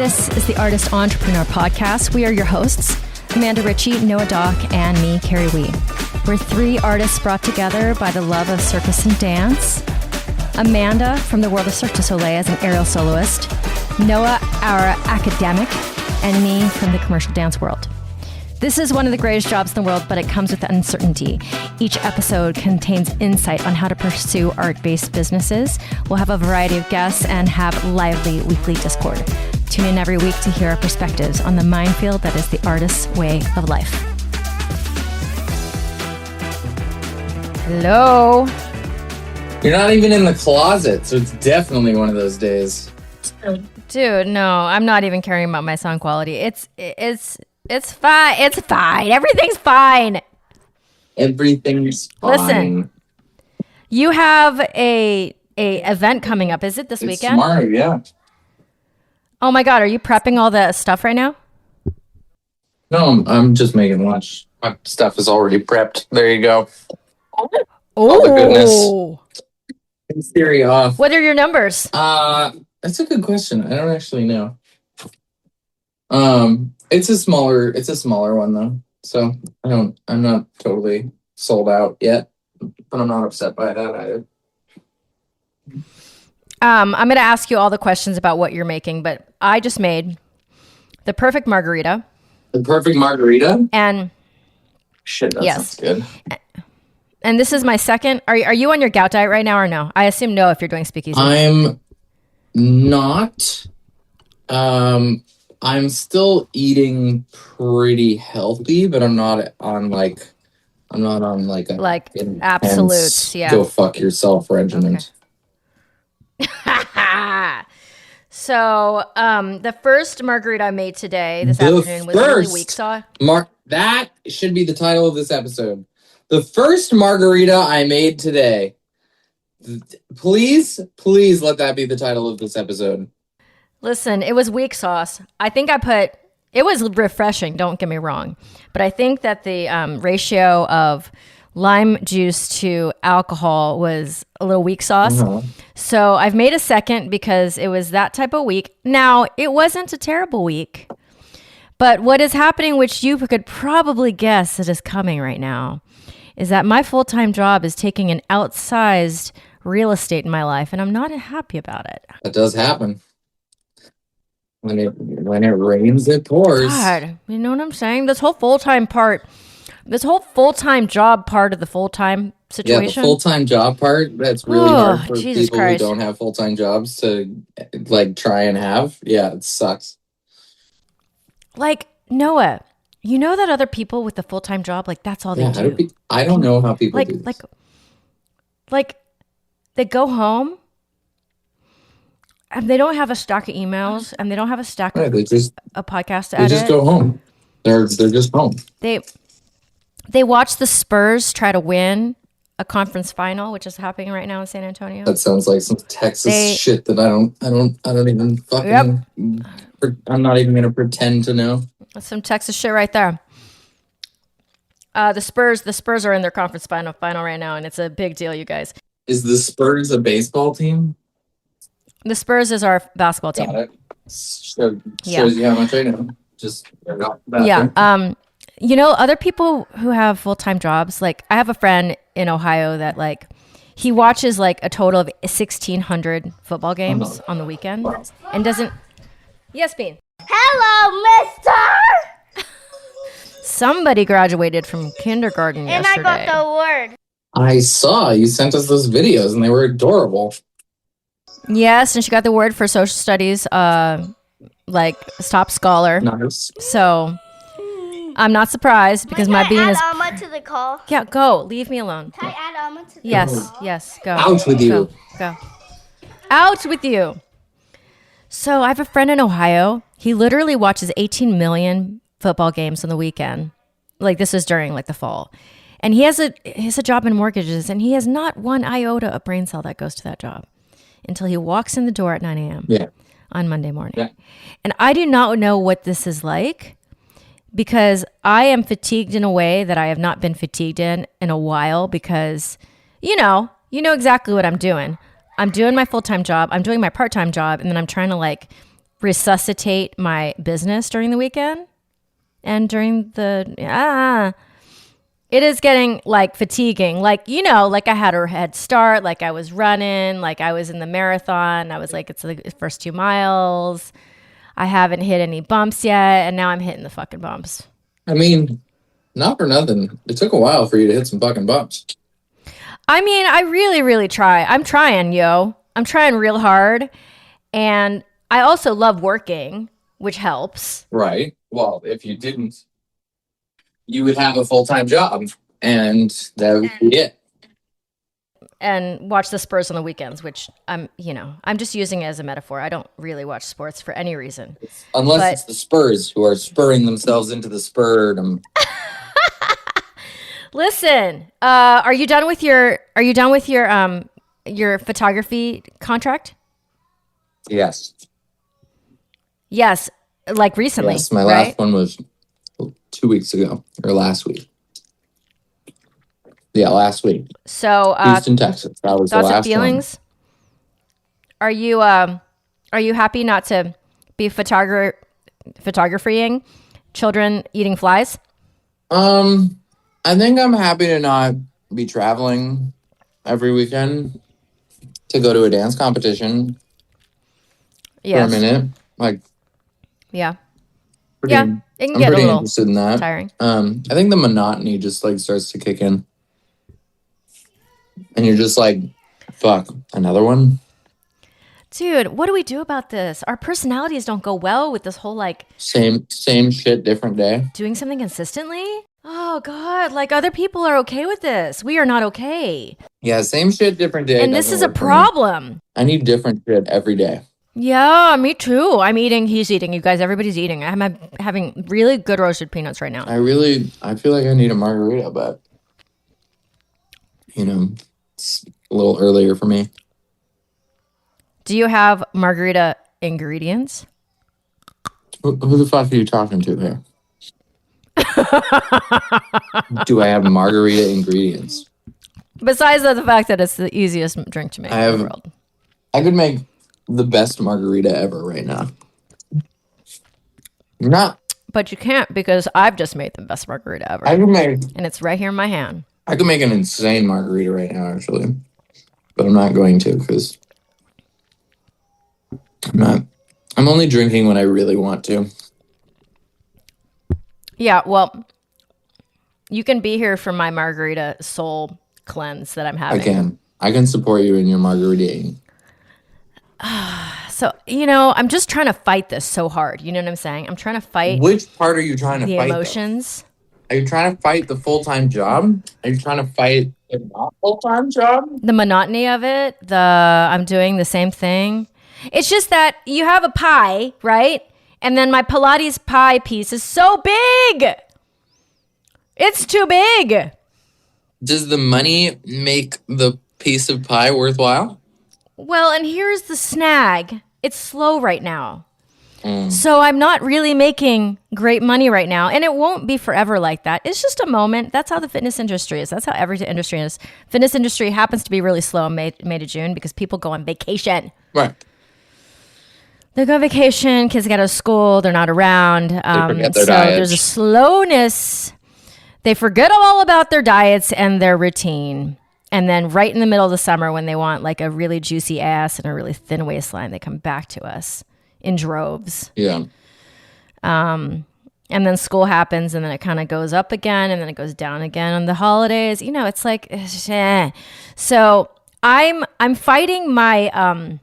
This is the Artist Entrepreneur Podcast. We are your hosts, Amanda Ritchie, Noah Dock, and me, Kerry Wee. We're three artists brought together by the love of circus and dance. Amanda from the world of Cirque du Soleil as an aerial soloist. Noah, our academic, and me from the commercial dance world. This is one of the greatest jobs in the world, but it comes with uncertainty. Each episode contains insight on how to pursue art-based businesses. We'll have a variety of guests and have lively weekly Discord. Tune in every week to hear our perspectives on the minefield that is the artist's way of life. Hello. You're not even in the closet, so it's definitely one of those days. Dude, no, I'm not even caring about my sound quality. It's fine. It's fine. Everything's fine. Everything's fine. Listen, you have a event coming up. Is it this weekend? Tomorrow, yeah. Oh my God, are you prepping all the stuff right now? No, I'm just making lunch. My stuff is already prepped. There you go. Oh, the goodness. In theory off. What are your numbers? That's a good question. I don't actually know. It's a smaller one though. So I'm not totally sold out yet, but I'm not upset by that either. I'm going to ask you all the questions about what you're making, but I just made the perfect margarita. The perfect margarita? And shit, that sounds good. And this is my second. Are you on your gout diet right now or no? I assume no if you're doing Speakeasy. I'm not. I'm still eating pretty healthy, but I'm not on like a absolutes, yeah. Go fuck yourself regimen. Okay. So, the first margarita I made today, this afternoon, was really weak sauce. That should be the title of this episode. The first margarita I made today. Please let that be the title of this episode. Listen, it was weak sauce. I think it was refreshing, don't get me wrong. But I think that the ratio of lime juice to alcohol was a little weak sauce. Uh-huh. So I've made a second because it was that type of week. Now, it wasn't a terrible week. But what is happening, which you could probably guess that is coming right now, is that my full-time job is taking an outsized real estate in my life, and I'm not happy about it. That does happen. When it rains, it pours. God, you know what I'm saying? This whole full-time job part of the full-time situation. Yeah, the full-time job part, that's really hard for Jesus people Christ. Who don't have full-time jobs to try and have. Yeah, it sucks. Like, Noah, you know that other people with the full-time job, that's all they do. I don't know how people do this. They go home and they don't have a stack of emails and they don't have a stack of a podcast to edit. They just go home. They're just home. They watch the Spurs try to win a conference final, which is happening right now in San Antonio. That sounds like some Texas shit that I don't even fucking. Yep. I'm not even gonna pretend to know. That's some Texas shit right there. The Spurs are in their conference final right now, and it's a big deal, you guys. Is the Spurs a baseball team? The Spurs is our basketball team. Got it. Shows you how much I know. Just yeah. Other people who have full-time jobs, I have a friend in Ohio that he watches a total of 1,600 football games on the weekend and doesn't. Yes, Bean. Hello, mister! Somebody graduated from kindergarten yesterday. And I got the word. I saw you sent us those videos and they were adorable. Yes, and she got the word for social studies, top scholar. Nice. So I'm not surprised because my Bean is. Can I add Alma to the call? Yeah, go. Leave me alone. Can I add Alma to the call? Yes, go. Out with you. Go. Out with you. So I have a friend in Ohio. He literally watches 18 million football games on the weekend. This is during the fall. And he has a job in mortgages, and he has not one iota of brain cell that goes to that job until he walks in the door at 9 a.m. On Monday morning. Yeah. And I do not know what this is like because I am fatigued in a way that I have not been fatigued in a while because, you know exactly what I'm doing. I'm doing my full-time job. I'm doing my part-time job. And then I'm trying to resuscitate my business during the weekend and during the it is getting like fatiguing. Like, you know, like I had a head start, like I was running, like I was in the marathon. I was like, it's the first 2 miles. I haven't hit any bumps yet, and now I'm hitting the fucking bumps. I mean, not for nothing. It took a while for you to hit some fucking bumps. I mean, I really, really try. I'm trying, yo. I'm trying real hard. And I also love working, which helps. Right. Well, if you didn't, you would have a full-time job, and that would be it. And watch the Spurs on the weekends, which I'm just using it as a metaphor. I don't really watch sports for any reason. Unless it's the Spurs who are spurring themselves into the spurdom. Listen, are you done with your photography contract? Yes. Yes, like recently. Yes, my right? last one was 2 weeks ago, or last week. Yeah, last week. So, Houston, Texas. That was the thoughts last and feelings? one. Are you happy not to be photographying children eating flies? I think I'm happy to not be traveling every weekend to go to a dance competition for a minute. Like, yeah. It can I'm get a pretty little interested in that. tiring. I think the monotony just like starts to kick in. And you're just like, fuck, another one? Dude, what do we do about this? Our personalities don't go well with this whole like Same shit, different day. doing something consistently. Oh God, like other people are okay with this. We are not okay. Yeah, same shit, different day. And this is a problem. I need different shit every day. Yeah, me too. I'm eating, he's eating. You guys, everybody's eating. I'm having really good roasted peanuts right now. I feel like I need a margarita, but it's a little earlier for me. Do you have margarita ingredients? Who the fuck are you talking to here? Do I have margarita ingredients? Besides the fact that it's the easiest drink to make in the world. I could make the best margarita ever right now. But you can't because I've just made the best margarita ever. And it's right here in my hand. I could make an insane margarita right now, actually. But I'm not going to because I'm only drinking when I really want to. Yeah, well, you can be here for my margarita soul cleanse that I'm having. I can support you in your margarita. So, I'm just trying to fight this so hard. You know what I'm saying? I'm trying to fight. Which part are you trying to fight? The emotions. Though? Are you trying to fight the full-time job? Are you trying to fight the not full-time job? The monotony of it. I'm doing the same thing. It's just that you have a pie, right? And then my Pilates pie piece is so big. It's too big. Does the money make the piece of pie worthwhile? Well, and here's the snag. It's slow right now. So I'm not really making great money right now. And it won't be forever like that. It's just a moment. That's how the fitness industry is. That's how every industry is. Fitness industry happens to be really slow in May to June because people go on vacation. Right. They go on vacation, kids get out of school, they're not around. They forget their so diets. There's a slowness. They forget all about their diets and their routine. And then right in the middle of the summer when they want like a really juicy ass and a really thin waistline, they come back to us in droves. Yeah. And then school happens and then it kind of goes up again and then it goes down again on the holidays. It's like, so I'm fighting my,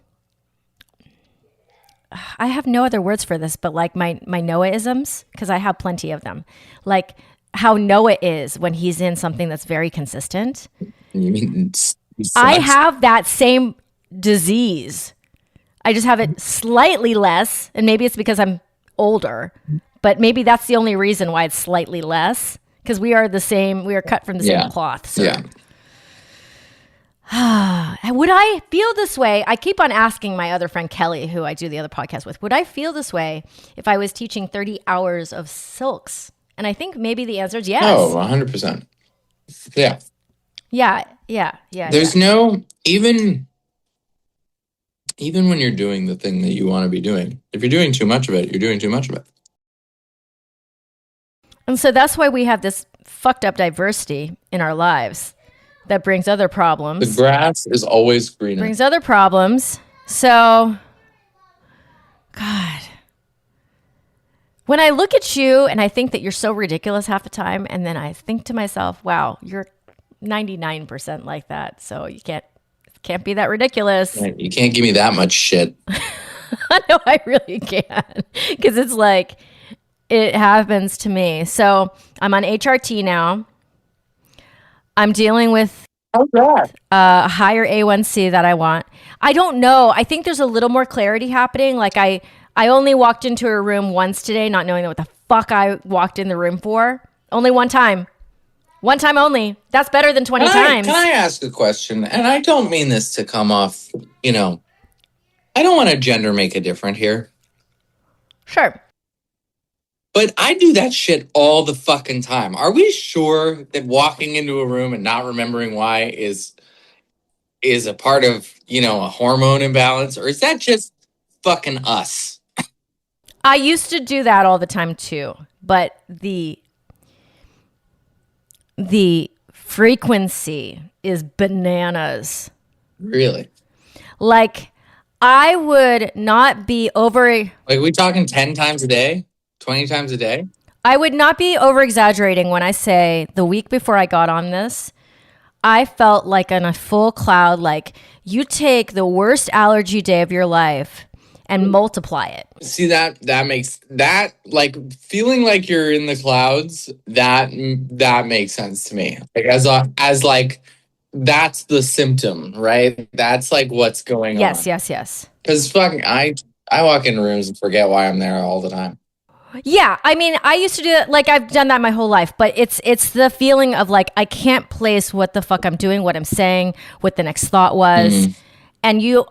I have no other words for this, but like my Noah-isms, because I have plenty of them. Like how Noah is when he's in something that's very consistent. You mean I have that same disease. I just have it slightly less, and maybe it's because I'm older, but maybe that's the only reason why it's slightly less, because we are cut from the same cloth. So. Yeah. Would I feel this way? I keep on asking my other friend Kelly, who I do the other podcast with, would I feel this way if I was teaching 30 hours of silks? And I think maybe the answer is yes. Oh, 100%. Yeah. Yeah. There's no, even Even when you're doing the thing that you want to be doing, if you're doing too much of it, you're doing too much of it. And so that's why we have this fucked up diversity in our lives that brings other problems. The grass is always greener. Brings other problems. So, God. When I look at you and I think that you're so ridiculous half the time, and then I think to myself, wow, you're 99% like that. So you can't be that ridiculous. You can't give me that much shit. No, I really can't. Because it's like, it happens to me. So I'm on HRT now. I'm dealing with a higher A1C that I want. I don't know. I think there's a little more clarity happening. Like I only walked into a room once today, not knowing what the fuck I walked in the room for. Only one time. One time only. That's better than 20 times. Can I ask a question? And I don't mean this to come off, I don't want to gender make a difference here. Sure. But I do that shit all the fucking time. Are we sure that walking into a room and not remembering why is a part of, a hormone imbalance? Or is that just fucking us? I used to do that all the time too. But the frequency is bananas. Really? Like, I would not be Like, we talking 10 times a day? 20 times a day? I would not be over exaggerating when I say the week before I got on this, I felt like in a full cloud, like you take the worst allergy day of your life and multiply it. See, that makes that, like, feeling like you're in the clouds, that makes sense to me. Like, as like, that's the symptom, right? That's like what's going on. Yes. Because fucking, I walk into rooms and forget why I'm there all the time. Yeah, I mean, I used to do that. Like, I've done that my whole life, but it's the feeling of like I can't place what the fuck I'm doing, what I'm saying, what the next thought was, and you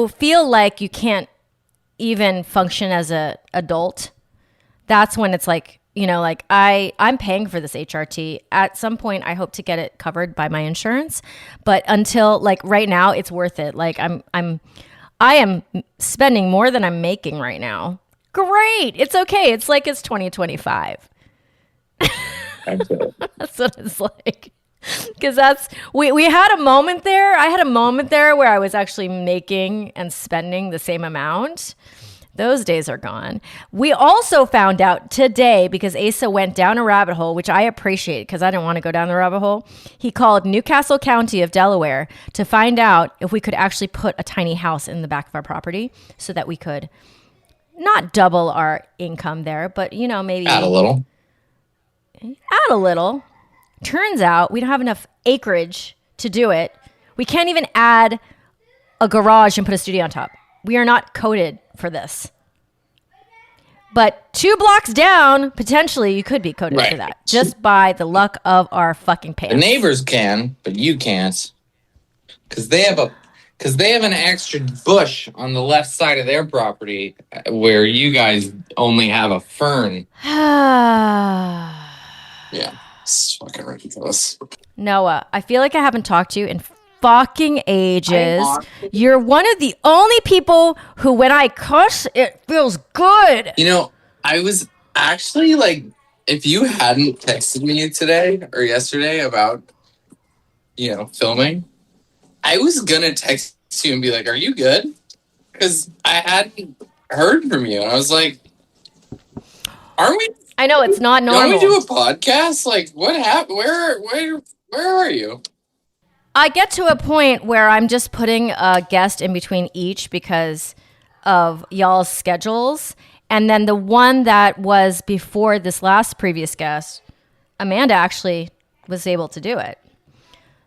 feel like you can't even function as a adult. That's when it's like, like I'm paying for this HRT. At some point, I hope to get it covered by my insurance, but until like right now, it's worth it. Like I am spending more than I'm making right now. Great. It's okay. It's like it's 2025. That's what it's like. Because we had a moment there. I had a moment there where I was actually making and spending the same amount. Those days are gone. We also found out today, because Asa went down a rabbit hole, which I appreciate because I didn't want to go down the rabbit hole. He called Newcastle County of Delaware to find out if we could actually put a tiny house in the back of our property so that we could not double our income there, but, maybe add a little. Turns out we don't have enough acreage to do it. We can't even add a garage and put a studio on top. We are not coded for this. But 2 blocks down, potentially you could be coded for that, just by the luck of our fucking pants. The neighbors can, but you can't, because they have an extra bush on the left side of their property where you guys only have a fern. Yeah, it's fucking ridiculous. Noah, I feel like I haven't talked to you in fucking ages. You're one of the only people who, when I cuss, it feels good. I was actually like, if you hadn't texted me today or yesterday about, filming, I was gonna text you and be like, "Are you good?" Because I hadn't heard from you, and I was like, "Aren't we?" I know it's not normal. Don't we do a podcast? Like, what happened? Where are you? I get to a point where I'm just putting a guest in between each because of y'all's schedules, and then the one that was before this last previous guest, Amanda actually was able to do it.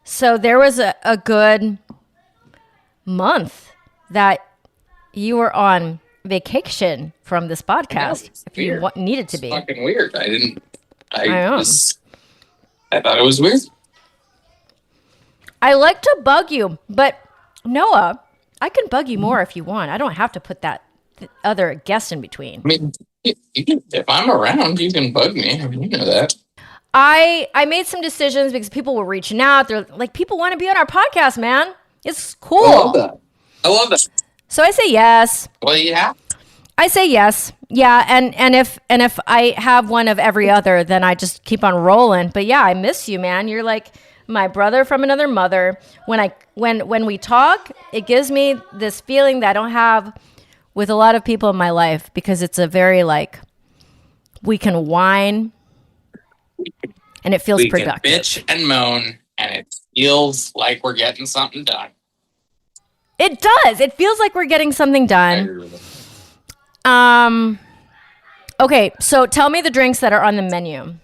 So there was a good month that you were on vacation from this podcast, if you needed to be. It's fucking weird. I thought it was weird. I like to bug you, but Noah, I can bug you more if you want. I don't have to put that other guest in between. I mean, if I'm around, you can bug me. You know that. I made some decisions because people were reaching out. They're like, people want to be on our podcast, man. It's cool. I love that. So I say yes. Well, yeah. I say yes. Yeah, and if I have one of every other, then I just keep on rolling. But yeah, I miss you, man. You're like my brother from another mother. When we talk, it gives me this feeling that I don't have with a lot of people in my life, because it's a very like, we can whine and it feels productive. We can bitch and moan, and it feels like we're getting something done. It does. It feels like we're getting something done. Okay, so tell me the drinks that are on the menu.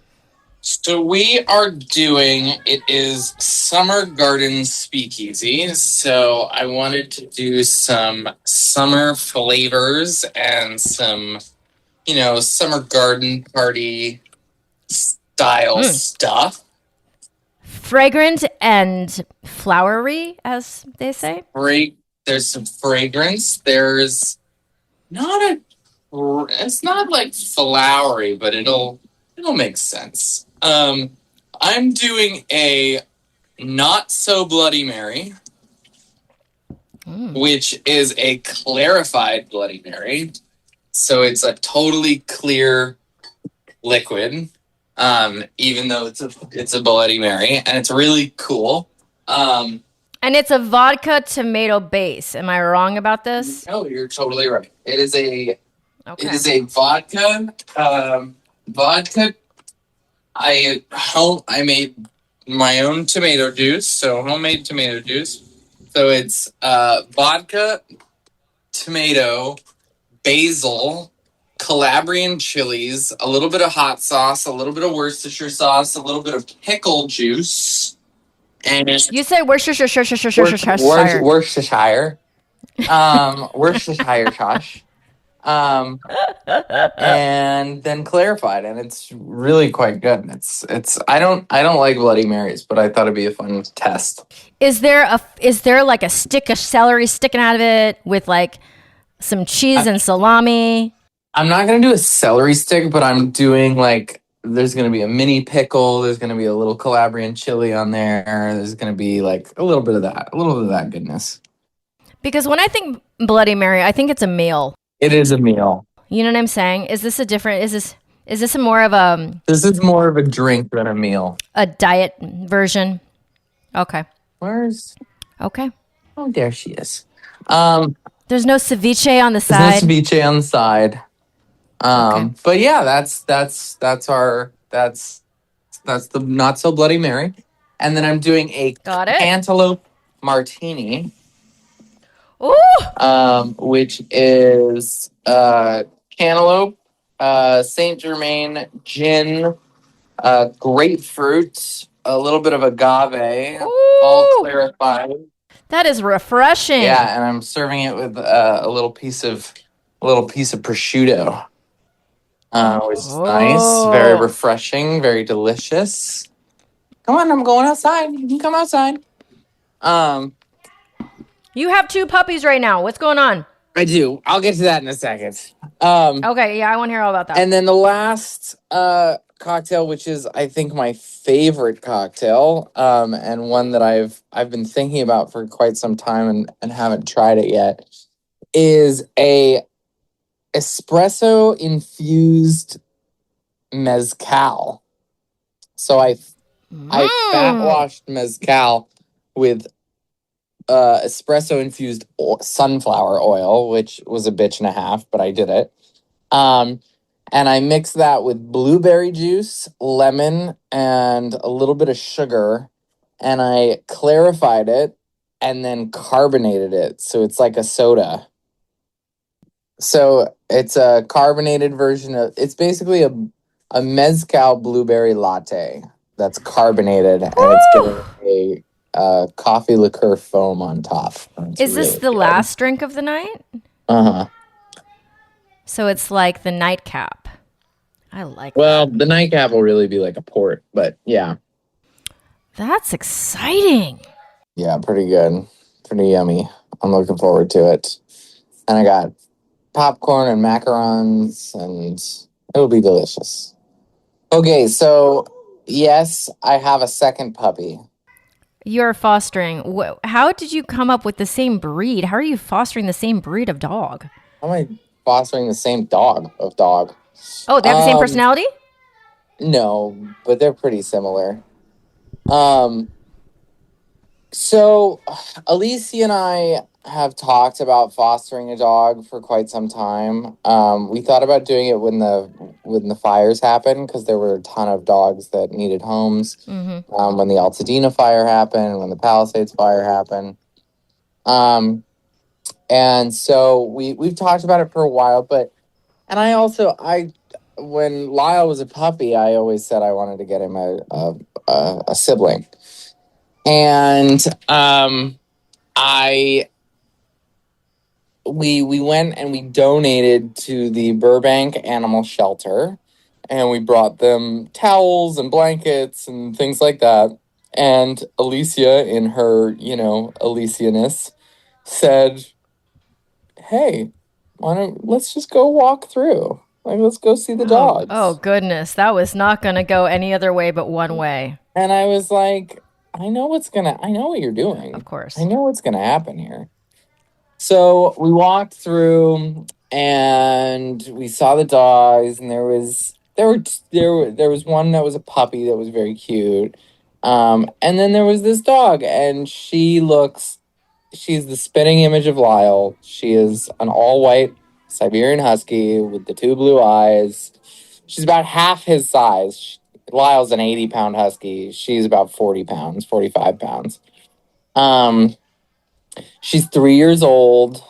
So we are doing, it is Summer Garden Speakeasy. So I wanted to do some summer flavors and some, summer garden party style stuff. Fragrant and flowery, as they say. There's some fragrance. There's it's not like flowery, but it'll make sense. I'm doing a not so Bloody Mary, which is a clarified Bloody Mary. So it's a totally clear liquid, even though it's a Bloody Mary, and it's really cool. And it's a vodka tomato base. Am I wrong about this? No, you're totally right. It is a vodka. Vodka. I made my own tomato juice, so homemade tomato juice. So it's vodka, tomato, basil, Calabrian chilies, a little bit of hot sauce, a little bit of Worcestershire sauce, a little bit of pickle juice, and you say Worcestershire. Worcestershire, Worcestershire sauce. And then clarified, and it's really quite good. It's I don't like Bloody Marys, but I thought it'd be a fun test. Is there like a stick of celery sticking out of it with like some cheese and salami? I'm not gonna do a celery stick, but I'm doing like, there's gonna be a mini pickle, there's gonna be a little Calabrian chili on there, there's gonna be like a little bit of that goodness. Because when I think Bloody Mary, I think it's a meal. It is a meal. You know what I'm saying? Is this more of a... This is more of a drink than a meal. A diet version? Okay. Okay. Oh, there she is. There's no ceviche on the side? There's no ceviche on the side. Okay. But yeah, that's the not so Bloody Mary. And then I'm doing a cantaloupe martini. Ooh! Which is cantaloupe, Saint Germain gin, grapefruit, a little bit of agave, all clarified. That is refreshing. Yeah, and I'm serving it with a little piece of prosciutto, which is nice, very refreshing, very delicious. Come on, I'm going outside. You can come outside. You have 2 puppies right now. What's going on? I do. I'll get to that in a second. Okay, yeah, I want to hear all about that. And then the last cocktail, which is, I think, my favorite cocktail, and one that I've been thinking about for quite some time and haven't tried it yet, is a espresso infused mezcal. So I fat washed mezcal with espresso infused sunflower oil, which was a bitch and a half, but I did it. And I mixed that with blueberry juice, lemon, and a little bit of sugar, and I clarified it and then carbonated it, so it's like a soda. So it's a carbonated version of, it's basically a mezcal blueberry latte that's carbonated, and it's getting a coffee liqueur foam on top. Is this the last drink of the night? Uh-huh. So it's like the nightcap. I like Well, the nightcap will really be like a port, but yeah. That's exciting. Yeah, pretty good. Pretty yummy. I'm looking forward to it. And I got popcorn and macarons, and it will be delicious. Okay, so yes, I have a second puppy. You're fostering. How did you come up with the same breed? How are you fostering the same breed of dog? How am I fostering the same dog? Oh, they have the same personality? No, but they're pretty similar. So Alicia and I have talked about fostering a dog for quite some time. We thought about doing it when the fires happened, because there were a ton of dogs that needed homes. Mm-hmm. When the Altadena fire happened, when the Palisades fire happened. And so we've talked about it for a while, and I when Lyle was a puppy, I always said I wanted to get him a sibling. And I we went and we donated to the Burbank Animal Shelter, and we brought them towels and blankets and things like that. And Alicia, in her, Alicia-ness, said, "Hey, let's just go walk through. Like, let's go see the dogs." Oh goodness, that was not going to go any other way but one way. And I was like, I know what you're doing. Of course. I know what's gonna happen here. So we walked through and we saw the dogs, and there was one that was a puppy that was very cute. And then there was this dog, and she's the spitting image of Lyle. She is an all-white Siberian Husky with the two blue eyes. She's about half his size. Lyle's an 80-pound Husky. She's about 40 pounds, 45 pounds. She's 3 years old,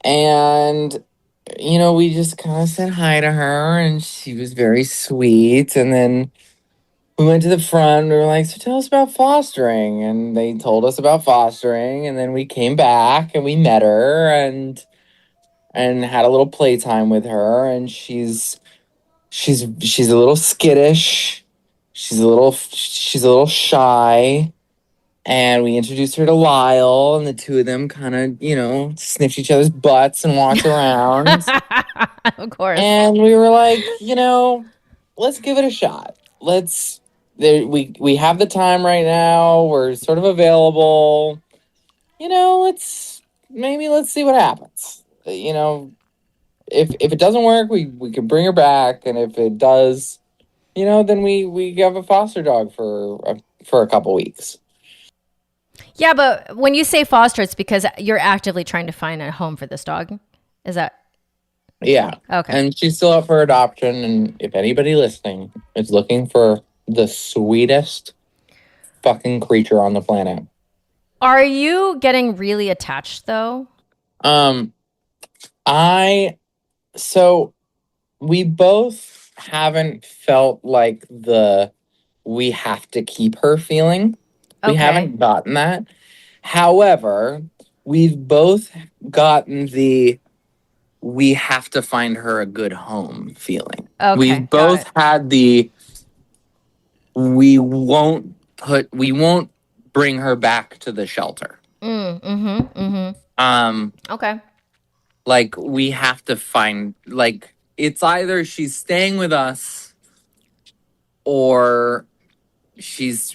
and, we just kind of said hi to her, and she was very sweet. And then we went to the front, and we were like, "So tell us about fostering." And they told us about fostering, and then we came back, and we met her, and had a little playtime with her, and she's a little skittish. She's a little shy. And we introduced her to Lyle, and the two of them kind of, sniffed each other's butts and walked around. Of course. And we were like, let's give it a shot. We have the time right now. We're sort of available. Let's see what happens. If it doesn't work, we can bring her back, and if it does, then we have a foster dog for a couple weeks. Yeah, but when you say foster, it's because you're actively trying to find a home for this dog. Is that? Yeah. Okay. And she's still up for adoption, and if anybody listening is looking for the sweetest fucking creature on the planet. Are you getting really attached though? So we both haven't felt like we have to keep her feeling. We haven't gotten that. However, we've both gotten we have to find her a good home feeling. Okay, we've both had we won't bring her back to the shelter. Okay. Like, we have to find, like, it's either she's staying with us or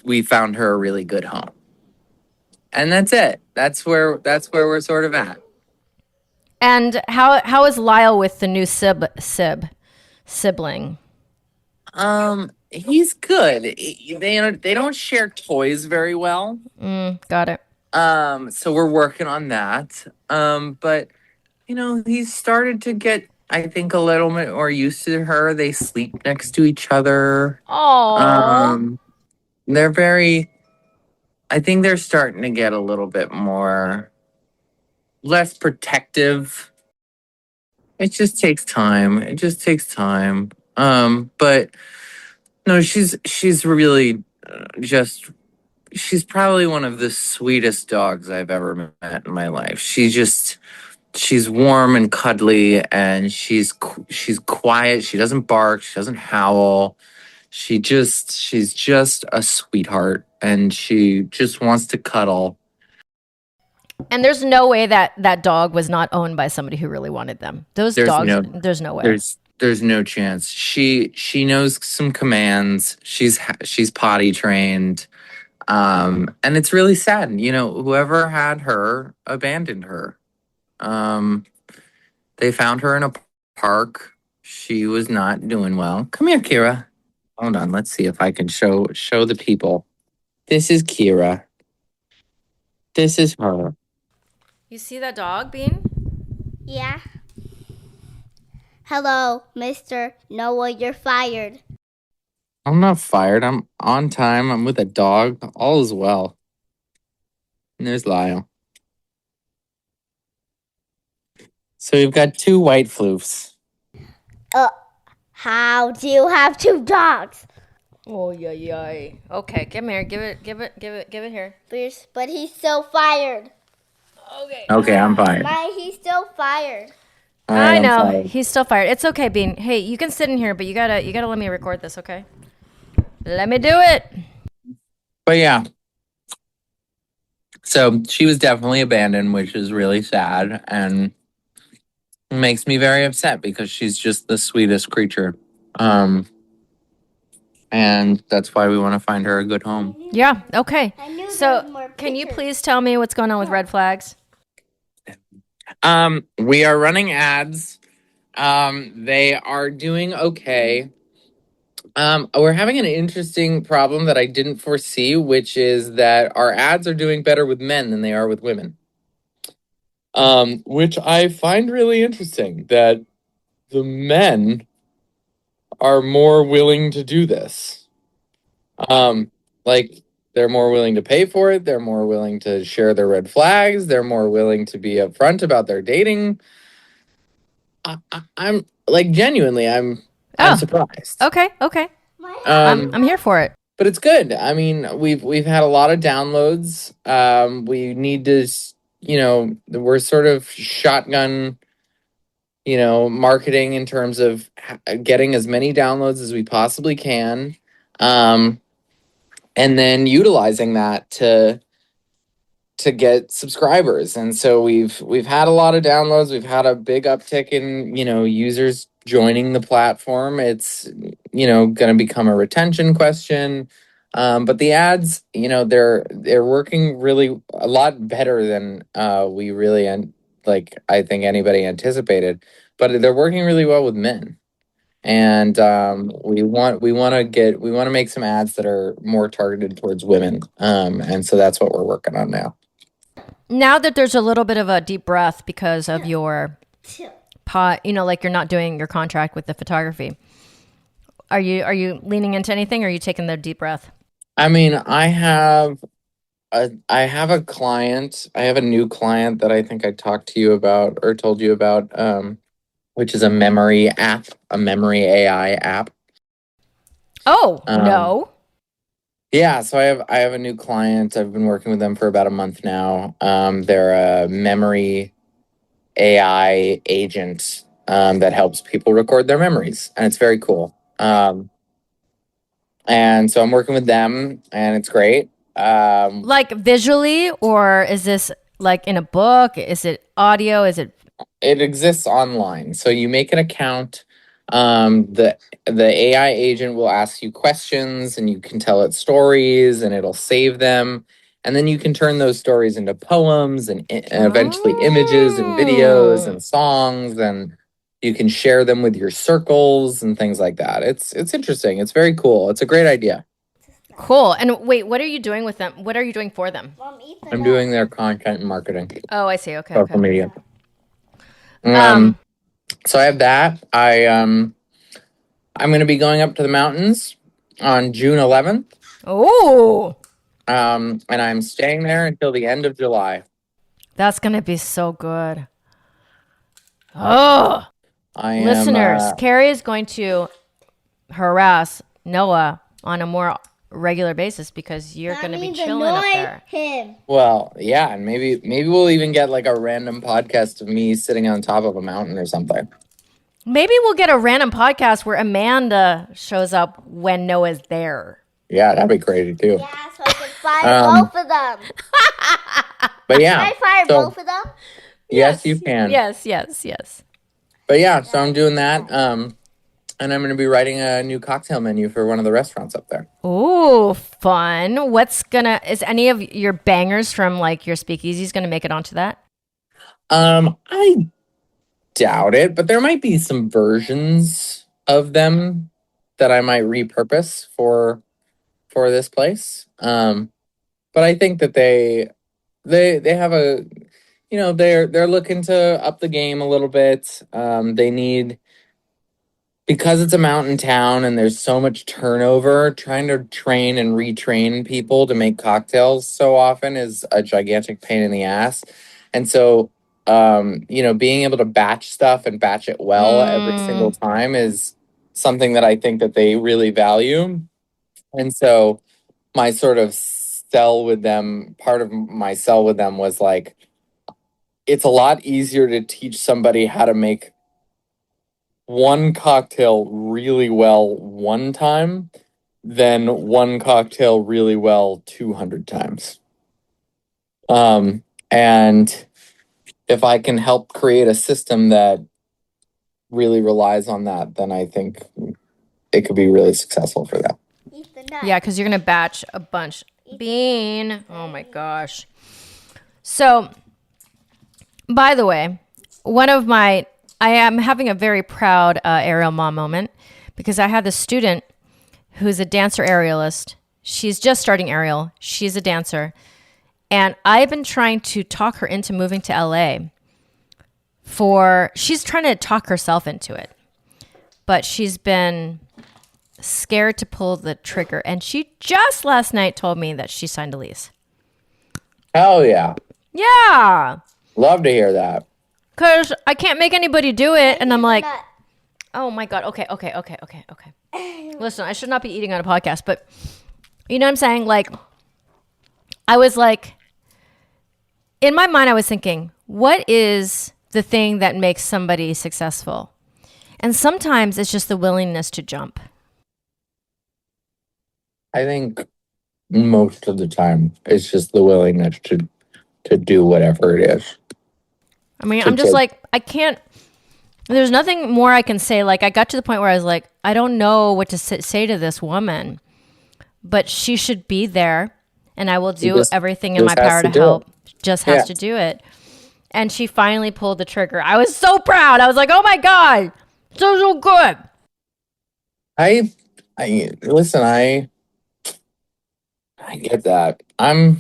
we found her a really good home. And that's it. That's where we're sort of at. And how is Lyle with the new sibling? He's good. They don't share toys very well. Got it. So we're working on that. But he's started to get, I think, a little bit more used to her. They sleep next to each other. Oh. I think they're starting to get a little bit less protective. It just takes time. But no, she's really she's probably one of the sweetest dogs I've ever met in my life. She's warm and cuddly, and she's quiet. She doesn't bark. She doesn't howl. She's just a sweetheart, and she just wants to cuddle. And there's no way that dog was not owned by somebody who really wanted them. There's no way. There's no chance. She knows some commands. She's potty trained. And it's really sad. You know, whoever had her abandoned her. They found her in a park. She was not doing well. Come here, Kira. Hold on. Let's see if I can show the people. This is Kira. This is her. You see that dog, Bean? Yeah. Hello, Mr. Noah, you're fired. I'm not fired. I'm on time. I'm with a dog. All is well. And there's Lyle. So we've got 2 white floofs. How do you have 2 dogs? Oh, yeah. Okay, come here. Give it here. But he's still fired. Okay, I'm fired. He's still fired. All right, I I'm know. fired. He's still fired. It's okay, Bean. Hey, you can sit in here, but you gotta let me record this, okay? Let me do it. But yeah. So she was definitely abandoned, which is really sad and makes me very upset because she's just the sweetest creature. And that's why we want to find her a good home. Yeah, okay. So, can you please tell me what's going on with red flags? We are running ads. They are doing okay. We're having an interesting problem that I didn't foresee, which is that our ads are doing better with men than they are with women. Which I find really interesting, that the men are more willing to do this. Like, they're more willing to pay for it. They're more willing to share their red flags. They're more willing to be upfront about their dating. I'm like, genuinely, I'm surprised. Okay. I'm here for it. But it's good. I mean, we've had a lot of downloads. We need to, we're sort of shotgun, marketing in terms of getting as many downloads as we possibly can, and then utilizing that to get subscribers. And so we've had a lot of downloads. We've had a big uptick in, users joining the platform. It's, going to become a retention question. But the ads, they're working really a lot better than we really, I think anybody anticipated. But they're working really well with men. And we want to make some ads that are more targeted towards women. And so that's what we're working on now. Now that there's a little bit of a deep breath because of your like you're not doing your contract with the photography. Are you leaning into anything, or are you taking the deep breath? I mean, I have a client. I have a new client that I think I talked to you about or told you about, which is a memory AI app. Oh, no. Yeah, so I have a new client. I've been working with them for about a month now. They're a memory AI agent that helps people record their memories, and it's very cool. And so I'm working with them, and it's great. Like visually, or is this like in a book? Is it audio? It exists online. So you make an account. The AI agent will ask you questions, and you can tell it stories, and it'll save them. And then you can turn those stories into poems and eventually images and videos and songs, and you can share them with your circles and things like that. It's interesting. It's very cool. It's a great idea. Cool. And wait, what are you doing with them? What are you doing for them? I'm doing their content and marketing. Oh, I see. Okay. Social media. So I have that. I'm going to be going up to the mountains on June 11th. Oh. And I'm staying there until the end of July. That's going to be so good. Oh. Listeners, Kerry is going to harass Noah on a more regular basis because you're going to be chilling up there. Him. Well, yeah, and maybe we'll even get like a random podcast of me sitting on top of a mountain or something. Maybe we'll get a random podcast where Amanda shows up when Noah's there. Yeah, that'd be crazy too. Yeah, so I can fire both of them. But yeah. Can I fire both of them? Yes, you can. Yes. But yeah, so I'm doing that. And I'm going to be writing a new cocktail menu for one of the restaurants up there. Ooh, fun. Is any of your bangers from like your speakeasies going to make it onto that? I doubt it, but there might be some versions of them that I might repurpose for this place. But I think that they have a, they're looking to up the game a little bit. They need, because it's a mountain town and there's so much turnover, trying to train and retrain people to make cocktails so often is a gigantic pain in the ass. And so, being able to batch stuff and batch it well every single time is something that I think that they really value. And so my sort of part of my sell with them was like, it's a lot easier to teach somebody how to make one cocktail really well one time than one cocktail really well 200 times. And if I can help create a system that really relies on that, then I think it could be really successful for them. Yeah, because you're going to batch a bunch. Bean. Oh my gosh. So, by the way, I am having a very proud aerial mom moment because I have this student who's a dancer aerialist. She's just starting aerial. She's a dancer. And I've been trying to talk her into moving to LA she's trying to talk herself into it. But she's been scared to pull the trigger. And she just last night told me that she signed a lease. Hell yeah. Yeah. Love to hear that. Because I can't make anybody do it. And I'm like, oh my God. Okay. Listen, I should not be eating on a podcast, but you know what I'm saying? Like, I was like, in my mind, I was thinking, what is the thing that makes somebody successful? And sometimes it's just the willingness to jump. I think most of the time it's just the willingness to do whatever it is. I mean, I'm just like, I can't, there's nothing more I can say. Like, I got to the point where I was like, I don't know what to say to this woman, but she should be there and I will do everything in my power to help. Just has to do it. And she finally pulled the trigger. I was so proud. I was like, oh my God, so good. I listen, I get that. I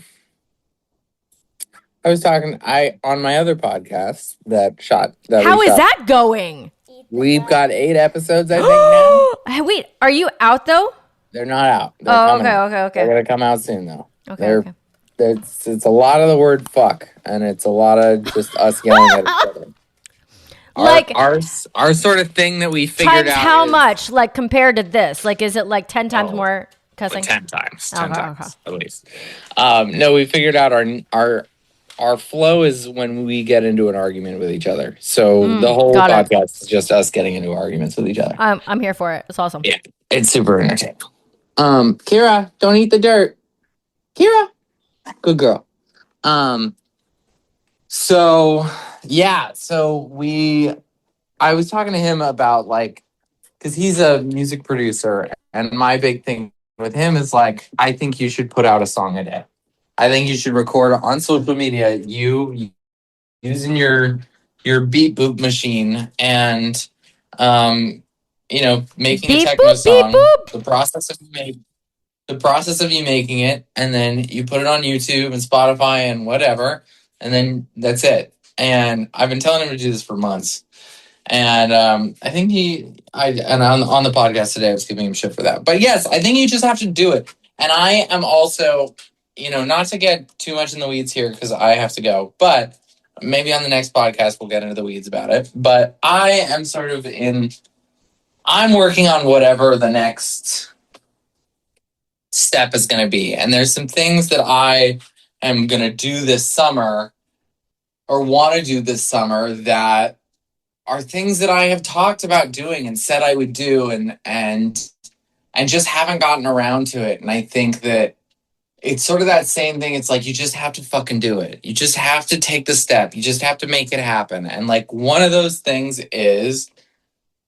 was talking on my other podcast How is that going? We've got 8 episodes, I think now. Wait, are you out though? They're not out. Okay. They're gonna come out soon though. Okay. It's a lot of the word fuck, and it's a lot of just us yelling at each other. Like our sort of thing that we figured out. How much? Like compared to this? Like is it like 10 times more cussing? 10 times. 10 times at least. No, we figured out our flow is when we get into an argument with each other. So the whole podcast is just us getting into arguments with each other. I'm here for it. It's awesome. Yeah, it's super entertaining. Kira, don't eat the dirt. Kira, good girl. So I was talking to him about like, because he's a music producer, and my big thing with him is like, I think you should put out a song a day. I think you should record on social media, you using your beat boop machine and, making a techno song. The process of you making it, and then you put it on YouTube and Spotify and whatever, and then that's it. And I've been telling him to do this for months. And I think on the podcast today, I was giving him shit for that. But yes, I think you just have to do it. And I am also, not to get too much in the weeds here because I have to go, but maybe on the next podcast, we'll get into the weeds about it. But I am I'm working on whatever the next step is going to be. And there's some things that I am going to do this summer or want to do this summer that are things that I have talked about doing and said I would do and just haven't gotten around to it. And I think that it's sort of that same thing. It's like, you just have to fucking do it. You just have to take the step. You just have to make it happen. And like one of those things is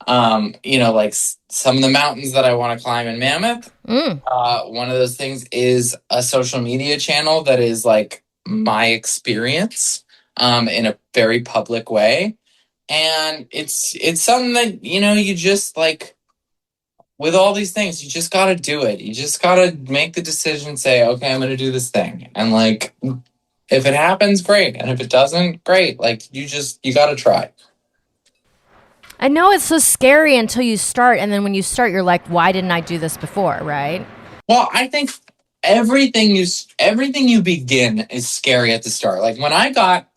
Like some of the mountains that I want to climb in Mammoth. One of those things is a social media channel that is like my experience in a very public way. And it's something that, you just like, with all these things, you just got to do it. You just got to make the decision, say, okay, I'm going to do this thing. And like, if it happens, great. And if it doesn't, great. Like, you got to try. I know it's so scary until you start. And then when you start, you're like, why didn't I do this before? Right. Well, I think everything you begin is scary at the start. Like when I got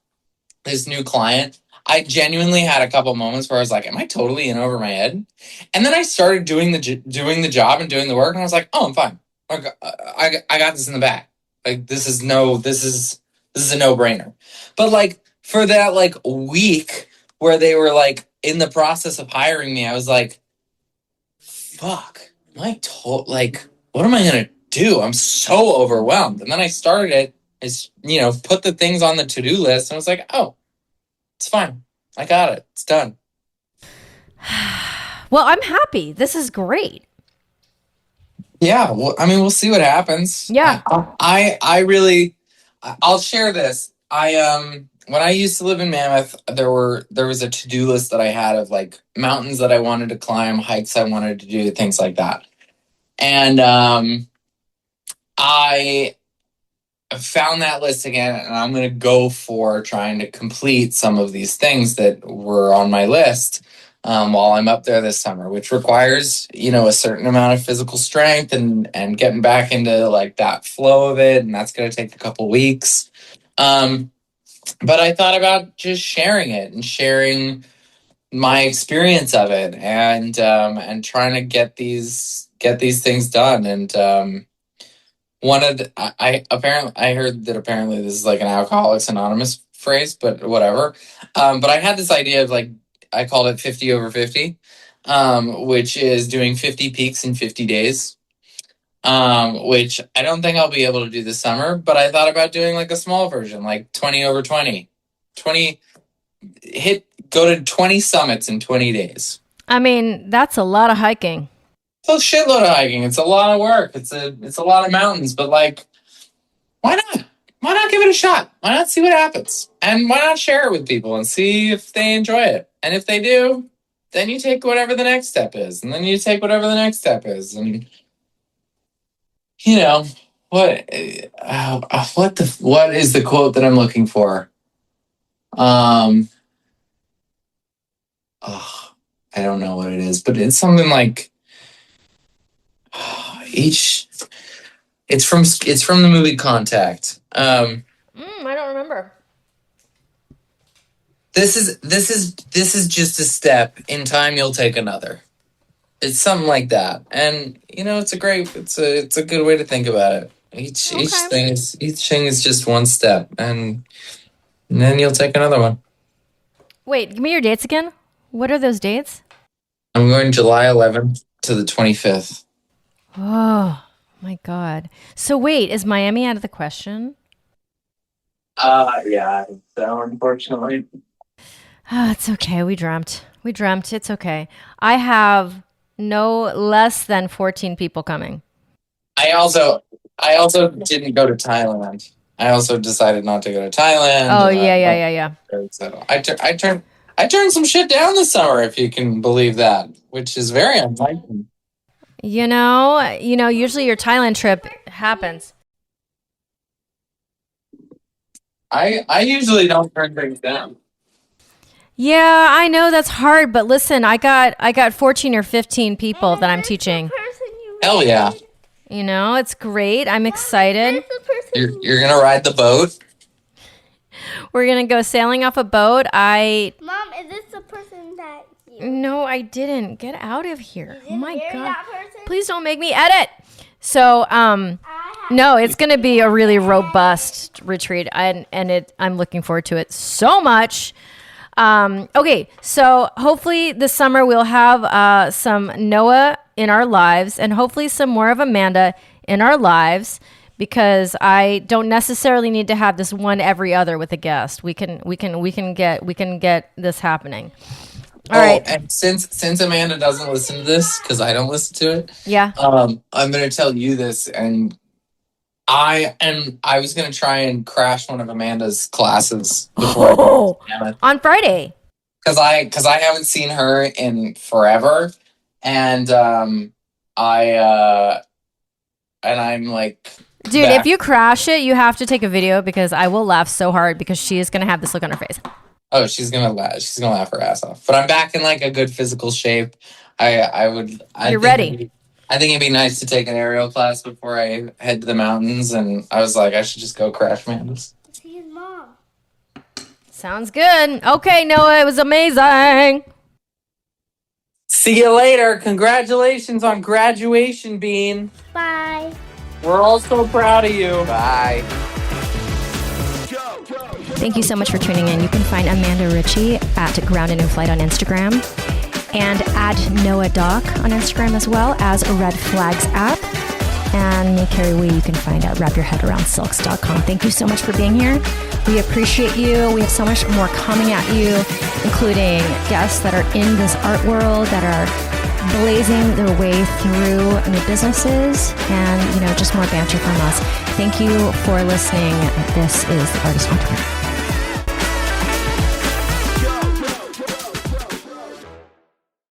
this new client, I genuinely had a couple moments where I was like, am I totally in over my head? And then I started doing the job and doing the work. And I was like, oh, I'm fine. I got this in the bag. Like, this is a no-brainer. But like for that like week where they were like in the process of hiring me, I was like, fuck, what am I going to do? I'm so overwhelmed. And then I started it as, put the things on the to-do list and I was like, oh, it's fine. I got it. It's done. Well, I'm happy. This is great. Yeah. Well, I mean, we'll see what happens. Yeah. I'll share this. When I used to live in Mammoth, there was a to-do list that I had of like mountains that I wanted to climb, hikes I wanted to do, things like that. And I found that list again, and I'm going to go for trying to complete some of these things that were on my list while I'm up there this summer, which requires, a certain amount of physical strength and getting back into like that flow of it. And that's going to take a couple weeks. But I thought about just sharing it and sharing my experience of it and trying to get these things done. And I heard that apparently this is like an Alcoholics Anonymous phrase, but whatever. But I had this idea of like, I called it 50 over 50, which is doing 50 peaks in 50 days, which I don't think I'll be able to do this summer, but I thought about doing like a small version, like 20 over 20, go to 20 summits in 20 days. I mean, that's a lot of hiking. It's a shitload of hiking. It's a lot of work. It's a lot of mountains, but like, why not? Why not give it a shot? Why not see what happens? And why not share it with people and see if they enjoy it? And if they do, then you take whatever the next step is. And then you take whatever the next step is. And, what is the quote that I'm looking for? I don't know what it is, but it's something like it's from the movie Contact. I don't remember. This is just a step. In time, you'll take another. It's something like that, and it's a good way to think about it. Each thing is just one step, and then you'll take another one. Wait, give me your dates again. What are those dates? I'm going July 11th to the 25th. Oh my God! So wait, is Miami out of the question? Yeah. So unfortunately. It's okay. We dreamt. It's okay. I have no less than 14 people coming. I also didn't go to Thailand. I also decided not to go to Thailand. Oh, yeah. So I turned some shit down this summer, if you can believe that, which is very unlikely. Usually your Thailand trip happens. I usually don't turn things down. Yeah, I know that's hard, but listen, I got 14 or 15 people that I'm teaching. Hell yeah. It's great. I'm excited. You're going to ride the boat? We're going to go sailing off a boat. Mom, is this the person that you... No, I didn't. Get out of here. Oh my God. Please don't make me edit. So, no, it's going to be a really robust retreat, and I'm looking forward to it so much. Okay, so hopefully this summer we'll have some Noah in our lives, and hopefully some more of Amanda in our lives, because I don't necessarily need to have this one every other with a guest. We can get this happening. All right. And since Amanda doesn't listen to this, because I don't listen to it, yeah, I'm gonna tell you this, and I was gonna try and crash one of Amanda's classes before on Friday. Because I haven't seen her in forever, and I'm like, dude, if you crash it, you have to take a video because I will laugh so hard because she is gonna have this look on her face. Oh, she's gonna laugh her ass off. But I'm back in like a good physical shape. You're ready. I think it'd be nice to take an aerial class before I head to the mountains, and I was like, I should just go crash Amanda's. See his mom. Sounds good. Okay, Noah, it was amazing. See you later. Congratulations on graduation, Bean. Bye. We're all so proud of you. Bye. Thank you so much for tuning in. You can find Amanda Ritchie at Grounded in Flight on Instagram and at Noah Doc on Instagram, as well as Red Flags app. And me, Kerry Wee, you can find at wrapyourheadaroundsilks.com. Thank you so much for being here. We appreciate you. We have so much more coming at you, including guests that are in this art world that are blazing their way through new businesses and, just more banter from us. Thank you for listening. This is The Artist Entrepreneur.